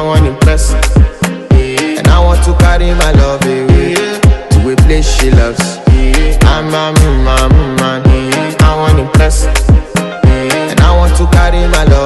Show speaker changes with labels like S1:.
S1: want impress. And I want to carry my love away to a place she loves. I'm a man, I want impress. And I want to carry my love